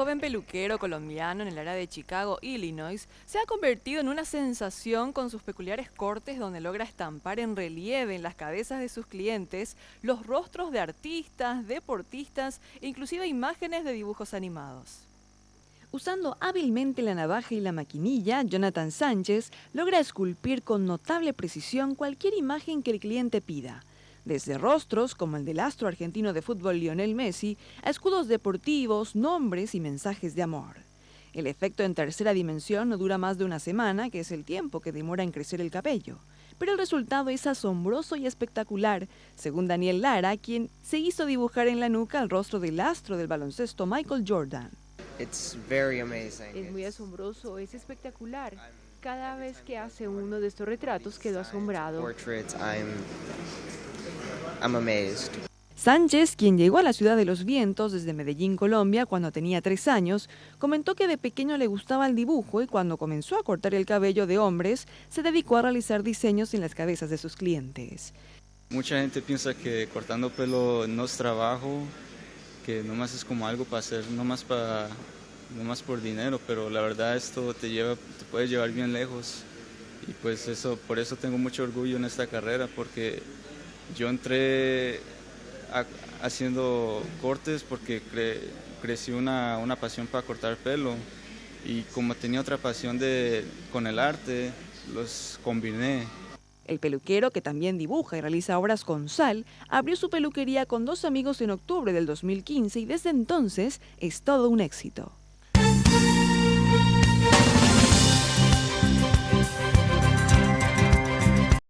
joven peluquero colombiano en el área de Chicago, Illinois, se ha convertido en una sensación con sus peculiares cortes donde logra estampar en relieve en las cabezas de sus clientes los rostros de artistas, deportistas e inclusive imágenes de dibujos animados. Usando hábilmente la navaja y la maquinilla, Jonathan Sánchez logra esculpir con notable precisión cualquier imagen que el cliente pida, desde rostros como el del astro argentino de fútbol Lionel Messi, a escudos deportivos, nombres y mensajes de amor. El efecto en tercera dimensión no dura más de una semana, que es el tiempo que demora en crecer el cabello, pero el resultado es asombroso y espectacular, según Daniel Lara, quien se hizo dibujar en la nuca el rostro del astro del baloncesto Michael Jordan. Es muy asombroso, es espectacular. Cada vez que hace uno de estos retratos quedo asombrado. Sánchez, quien llegó a la ciudad de los vientos desde Medellín, Colombia, cuando tenía 3 años, comentó que de pequeño le gustaba el dibujo y cuando comenzó a cortar el cabello de hombres, se dedicó a realizar diseños en las cabezas de sus clientes. Mucha gente piensa que cortando pelo no es trabajo, que nomás es como algo para hacer, nomás por dinero, pero la verdad esto te puede llevar bien lejos y pues por eso tengo mucho orgullo en esta carrera, porque yo entré haciendo cortes porque crecí una pasión para cortar pelo y como tenía otra pasión con el arte, los combiné. El peluquero, que también dibuja y realiza obras con sal, abrió su peluquería con 2 amigos en octubre del 2015 y desde entonces es todo un éxito.